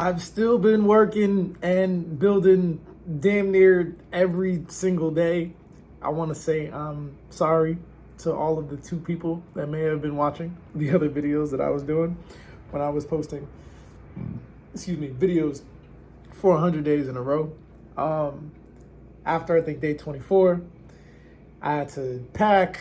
I've still been working and building damn near every single day. I want to say I'm sorry to all of the 2 people that may have been watching the other videos that I was doing when I was posting, videos for 100 days in a row. After I think day 24, I had to pack,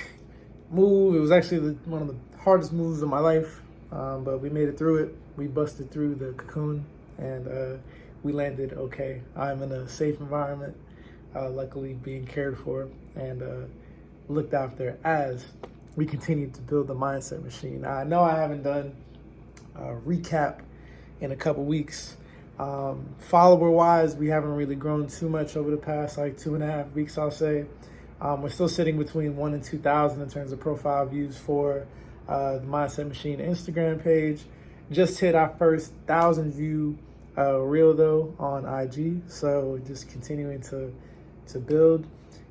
move. It was actually one of the hardest moves of my life, but we made it through it. We busted through the cocoon and we landed okay. I'm in a safe environment, luckily being cared for and looked after as we continue to build the mindset machine. I know I haven't done a recap in a couple weeks. Follower wise, we haven't really grown too much over the past like 2.5 weeks, I'll say. We're still sitting between 1,000 and 2,000 in terms of profile views for the Mindset Machine Instagram page. Just hit our first 1,000 view reel though on IG, so just continuing to build.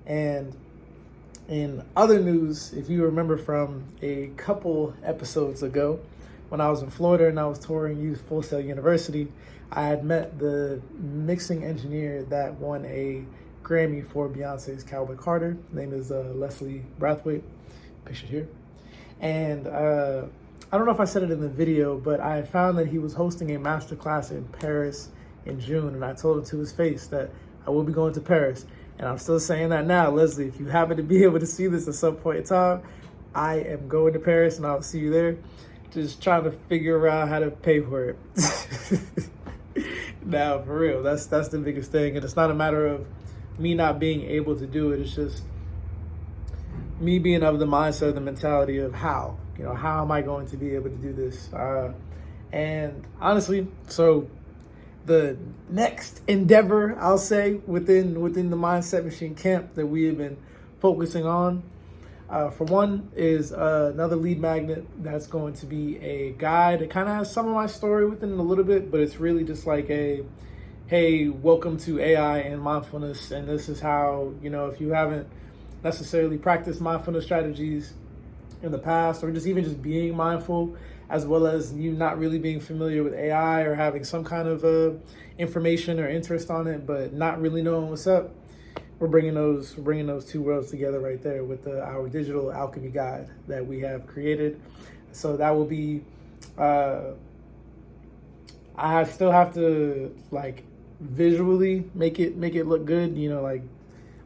And in other news, if you remember from a couple episodes ago, when I was in Florida and I was touring Youth Full Sail University, I had met the mixing engineer that won a Grammy for Beyonce's Cowboy Carter. His name is Leslie Brathwaite, pictured here. And I don't know if I said it in the video, but I found that he was hosting a masterclass in Paris in June, and I told him to his face that I will be going to Paris. And I'm still saying that now, Leslie, if you happen to be able to see this at some point in time, I am going to Paris and I'll see you there. Just trying to figure out how to pay for it. Now, for real, that's the biggest thing. And it's not a matter of me not being able to do it. It's just me being of the mindset, the mentality of how am I going to be able to do this? And honestly, so the next endeavor, I'll say, within the Mindset Machine camp that we have been focusing on, for one, is another lead magnet that's going to be a guide. It kind of has some of my story within it a little bit, but it's really just like a, hey, welcome to AI and mindfulness, and this is how, if you haven't necessarily practiced mindfulness strategies in the past, or just being mindful, as well as you not really being familiar with AI or having some kind of information or interest on it, but not really knowing what's up, we're bringing those 2 worlds together right there with our digital alchemy guide that we have created. So that will be, I still have to like visually make it look good.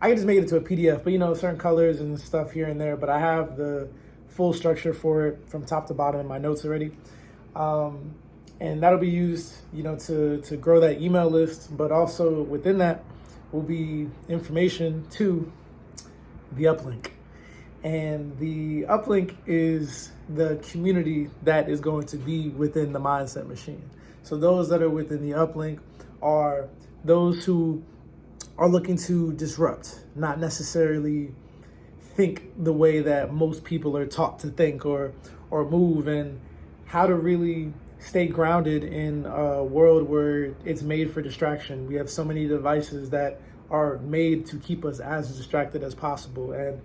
I can just make it into a PDF, but certain colors and stuff here and there. But I have the full structure for it from top to bottom in my notes already. And that'll be used, to grow that email list. But also within that will be information to the uplink. And the uplink is the community that is going to be within the Mindset Machine. So those that are within the uplink are those who are looking to disrupt, not necessarily think the way that most people are taught to think or move, and how to really stay grounded in a world where it's made for distraction. We have so many devices that are made to keep us as distracted as possible. And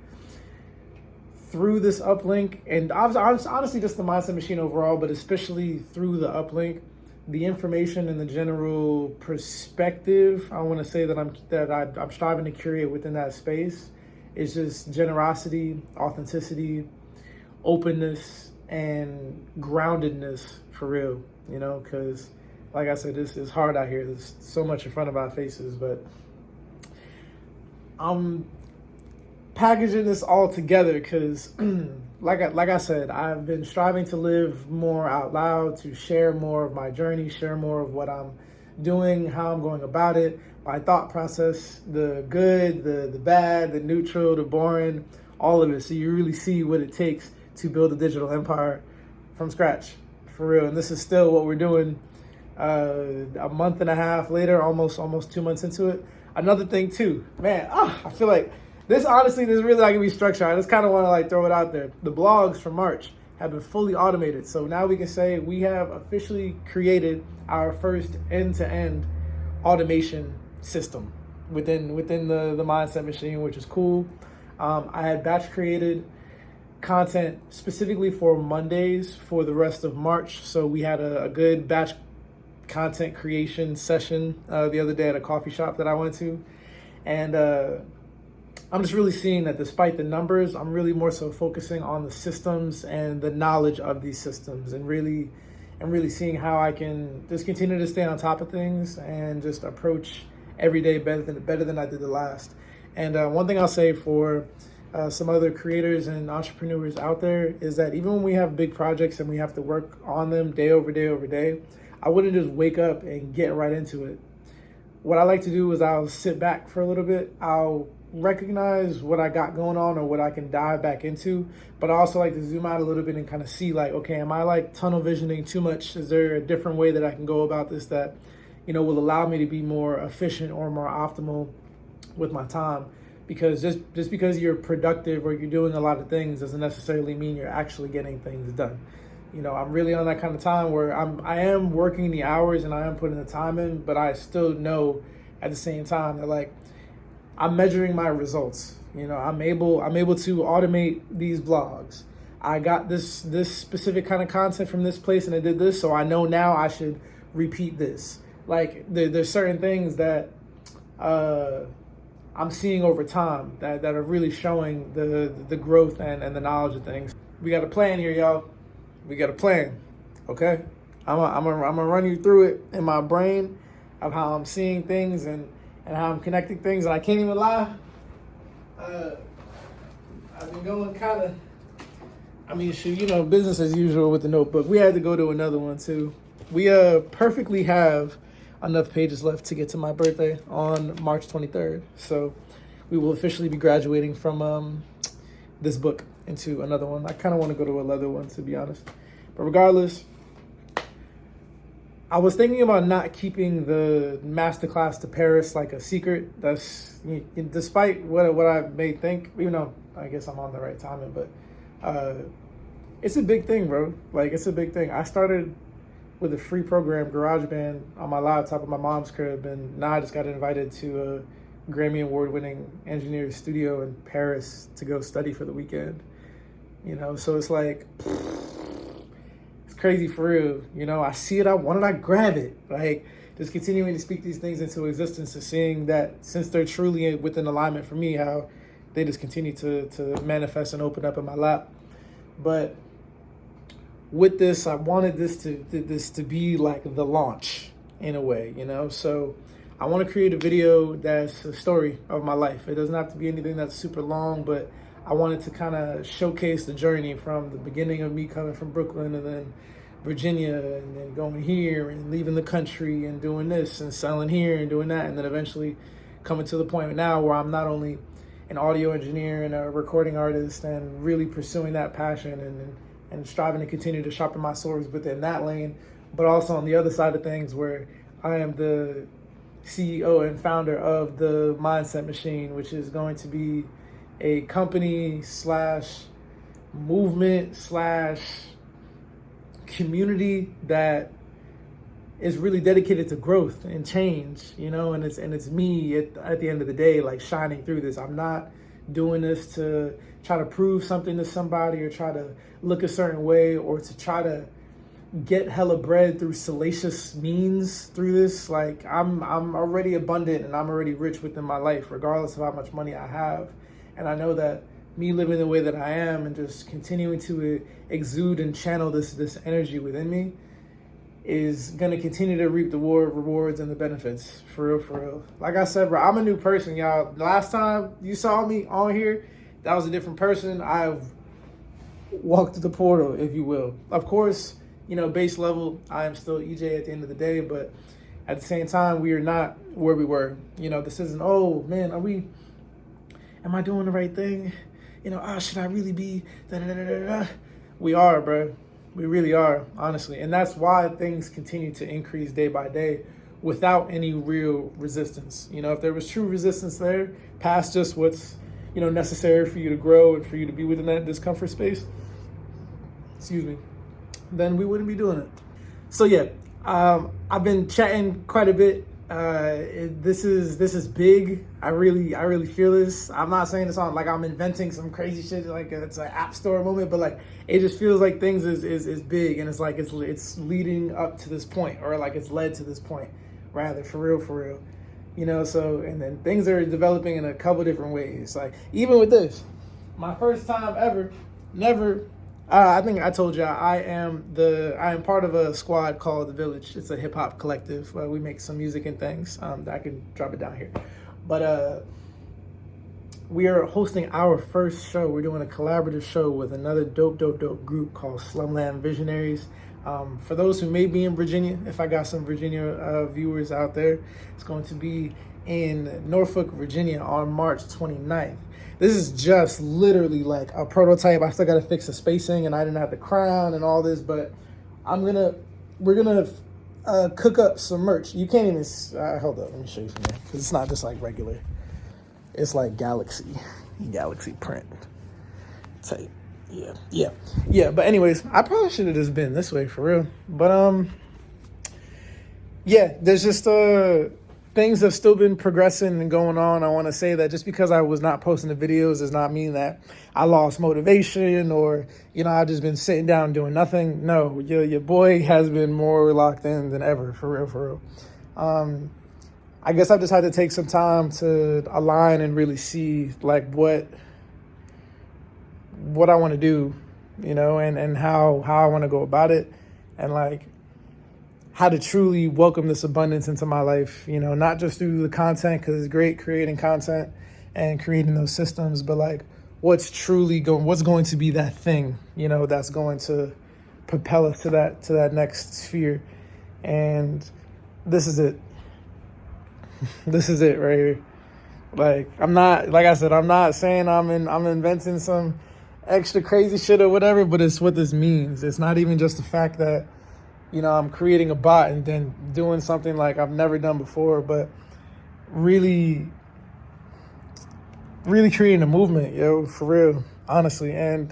through this uplink, and honestly just the Mindset Machine overall, but especially through the uplink, the information and the general perspective I want to say that I'm striving to curate within that space is just generosity, authenticity, openness, and groundedness, for real, because like I said, this is hard out here. There's so much in front of our faces, but I'm packaging this all together because like I said, I've been striving to live more out loud, to share more of my journey, share more of what I'm doing, how I'm going about it, my thought process, the good, the bad, the neutral, the boring, all of it. So you really see what it takes to build a digital empire from scratch, for real. And this is still what we're doing a month and a half later, almost 2 months into it. Another thing too, man, I feel like this really not gonna be structured. I just kind of want to like throw it out there. The blogs from March have been fully automated. So now we can say we have officially created our first end-to-end automation system within the Mindset Machine, which is cool. I had batch created content specifically for Mondays for the rest of March. So we had a good batch content creation session the other day at a coffee shop that I went to. And I'm just really seeing that despite the numbers, I'm really more so focusing on the systems and the knowledge of these systems, and really seeing how I can just continue to stay on top of things and just approach every day better than I did the last. And one thing I'll say for some other creators and entrepreneurs out there is that even when we have big projects and we have to work on them day over day over day, I wouldn't just wake up and get right into it. What I like to do is I'll sit back for a little bit. I'll recognize what I got going on or what I can dive back into, but I also like to zoom out a little bit and kind of see, like, okay, am I like tunnel visioning too much? Is there a different way that I can go about this that, will allow me to be more efficient or more optimal with my time? Because just because you're productive or you're doing a lot of things doesn't necessarily mean you're actually getting things done. I'm really on that kind of time where I am working the hours and I am putting the time in, but I still know at the same time that, like, I'm measuring my results. I'm able to automate these blogs. I got this specific kind of content from this place and I did this, so I know now I should repeat this. Like, there's certain things that I'm seeing over time that are really showing the growth and the knowledge of things. We got a plan here, y'all. We got a plan, okay? I'm gonna run you through it in my brain of how I'm seeing things and how I'm connecting things. And I can't even lie, I've been going kind of, business as usual with the notebook. We had to go to another one too. We perfectly have enough pages left to get to my birthday on March 23rd. So we will officially be graduating from this book into another one. I kind of want to go to another one, to be honest. But regardless, I was thinking about not keeping the masterclass to Paris like a secret. That's, despite what I may think, even though I guess I'm on the right timing, but it's a big thing, bro. Like, it's a big thing. I started with a free program, GarageBand, on my laptop at my mom's crib, and now I just got invited to a Grammy Award-winning engineer studio in Paris to go study for the weekend. So it's like, it's crazy for real. I see it, why don't I grab it? Like, just continuing to speak these things into existence and seeing that since they're truly within alignment for me, how they just continue to manifest and open up in my lap. But with this, I wanted this to be like the launch in a way, So I want to create a video that's a story of my life. It doesn't have to be anything that's super long, but I wanted to kind of showcase the journey from the beginning of me coming from Brooklyn and then Virginia and then going here and leaving the country and doing this and selling here and doing that, and then eventually coming to the point now where I'm not only an audio engineer and a recording artist and really pursuing that passion and striving to continue to sharpen my swords within that lane, but also on the other side of things where I am the CEO and founder of the Mindset Machine, which is going to be a company / movement / community that is really dedicated to growth and change, and it's me at the end of the day, like, shining through this. I'm not doing this to try to prove something to somebody or try to look a certain way or to try to get hella bread through salacious means through this. Like, I'm already abundant and I'm already rich within my life, regardless of how much money I have. And I know that me living the way that I am and just continuing to exude and channel this energy within me is going to continue to reap the rewards and the benefits, for real. Like I said, bro, I'm a new person, y'all. The last time you saw me on here, that was a different person. I've walked through the portal, if you will. Of course, base level, I am still EJ at the end of the day, but at the same time, we are not where we were. This isn't, oh man, am I doing the right thing? Should I really be da-da-da-da-da? We are, bro. We really are, honestly. And that's why things continue to increase day by day without any real resistance. If there was true resistance there, past just what's, necessary for you to grow and for you to be within that discomfort space, then we wouldn't be doing it. So yeah, I've been chatting quite a bit this is big. I really feel this. I'm not saying this on like I'm inventing some crazy shit like it's an app store moment, but like it just feels like things is big, and it's like it's leading up to this point, or like it's led to this point, rather, for real. You know, so, and then things are developing in a couple different ways. Like even with this, my first time ever, never. I think I told you I am part of a squad called The Village. It's a hip hop collective. We make some music and things. I can drop it down here, but we are hosting our first show. We're doing a collaborative show with another dope group called Slumland Visionaries. For those who may be in Virginia, if I got some Virginia viewers out there, it's going to be in Norfolk, Virginia on March 29th. This is just literally like a prototype. I still got to fix the spacing, and I didn't have the crown and all this, but we're gonna cook up some merch. You can't even, hold up, let me show you something, because it's not just like regular. It's like galaxy print type. Yeah. But anyways, I probably should have just been this way for real. But yeah, there's just things have still been progressing and going on. I want to say that just because I was not posting the videos does not mean that I lost motivation, or, you know, I've just been sitting down doing nothing. No, your boy has been more locked in than ever, for real. I guess I've just had to take some time to align and really see like what I want to do, you know, and how I want to go about it, and like how to truly welcome this abundance into my life, you know, not just through the content, because it's great creating content and creating those systems, but like what's going to be that thing, you know, that's going to propel us to that next sphere. And this is it. This is it right here. Like, I'm not saying I'm inventing some extra crazy shit or whatever, but it's what this means. It's not even just the fact that, you know, I'm creating a bot and then doing something like I've never done before, but really creating a movement, yo, for real, honestly. And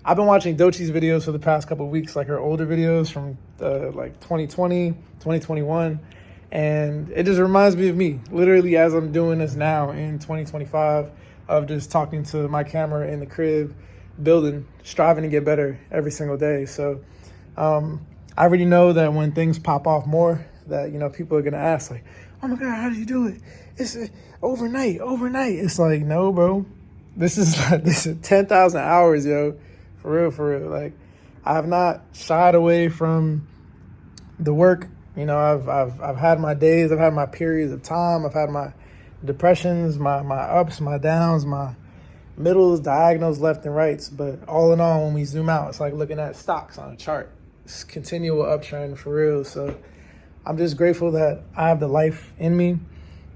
I've been watching Dochi's videos for the past couple of weeks, like her older videos from like 2020, 2021. And it just reminds me of me, literally, as I'm doing this now in 2025, of just talking to my camera in the crib, building, striving to get better every single day. So I already know that when things pop off more, that, you know, people are going to ask, like, oh my God, how did you do it? It's overnight. It's like, no, bro, this is 10,000 hours, yo, for real. Like, I have not shied away from the work. You know, I've had my days, I've had my periods of time, I've had my depressions, my ups, my downs, my middles, diagonals, left and rights. But all in all, when we zoom out, it's like looking at stocks on a chart. It's continual uptrend, for real. So I'm just grateful that I have the life in me,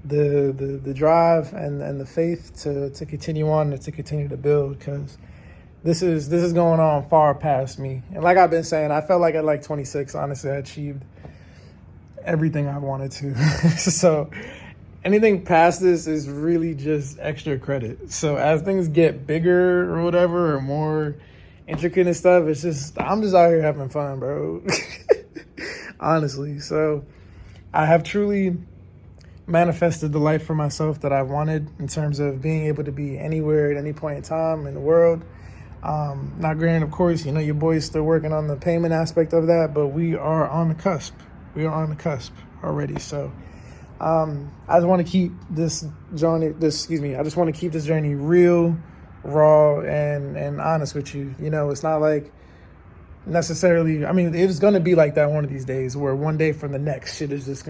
the drive and the faith to continue on and to continue to build, because this is going on far past me. And like I've been saying, I felt like at like 26, honestly, I achieved everything I wanted to. So anything past this is really just extra credit. So as things get bigger or whatever, or more intricate and stuff, it's just, I'm just out here having fun, bro. Honestly. So I have truly manifested the life for myself that I wanted, in terms of being able to be anywhere at any point in time in the world. Not granted, of course, you know, your boy's still working on the payment aspect of that, but we are on the cusp. We are on the cusp already. So I just want to keep this journey real, raw, and honest with you. You know, it's not like necessarily, I mean, it's going to be like that one of these days, where one day from the next, shit is just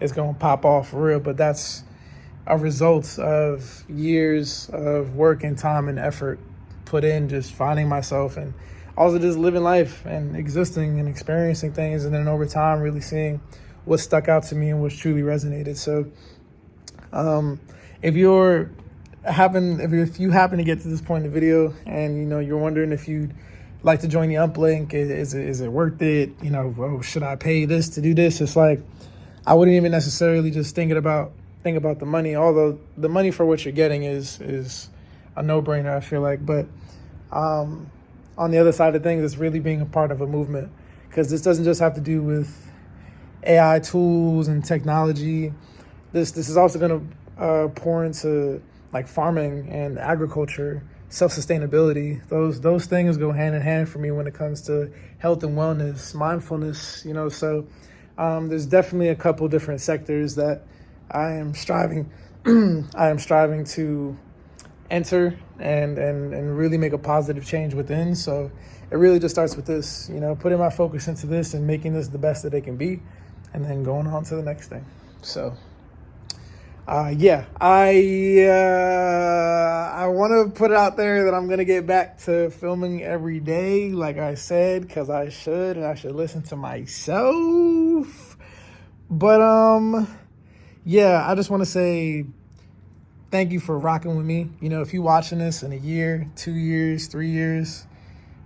it's going to pop off for real. But that's a result of years of work and time and effort put in, just finding myself, and also just living life and existing and experiencing things. And then over time, really seeing what stuck out to me and what's truly resonated. So if you happen to get to this point in the video, and, you know, you're wondering if you'd like to join the Uplink, is it worth it? You know, oh, should I pay this to do this? It's like, I wouldn't even necessarily just think about the money, although the money for what you're getting is a no-brainer, I feel like. But on the other side of things, it's really being a part of a movement, because this doesn't just have to do with AI tools and technology. This is also going to pour into like farming and agriculture, self-sustainability. Those things go hand in hand for me when it comes to health and wellness, mindfulness, you know. So there's definitely a couple different sectors that I am striving to enter and really make a positive change within. So it really just starts with this, you know, putting my focus into this and making this the best that it can be, and then going on to the next thing. So I want to put it out there that I'm going to get back to filming every day, like I said, because I should, and I should listen to myself. But yeah, I just want to say thank you for rocking with me. You know, if you're watching this in a year, 2 years, 3 years,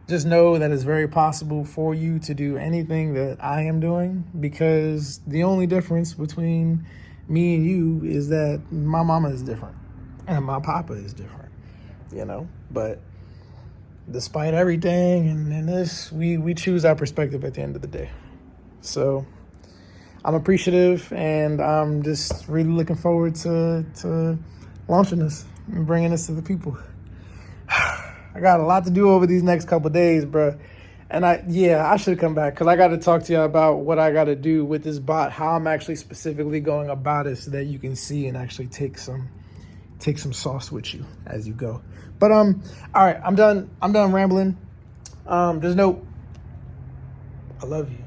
just know that it's very possible for you to do anything that I am doing, because the only difference between me and you is that my mama is different and my papa is different, you know. But despite everything and this, we choose our perspective at the end of the day. So I'm appreciative, and I'm just really looking forward to launching this and bringing this to the people. I got a lot to do over these next couple of days, bro. And I should come back because I got to talk to you about what I got to do with this bot, how I'm actually specifically going about it so that you can see and actually take some sauce with you as you go. But all right, I'm done rambling. Just know I love you.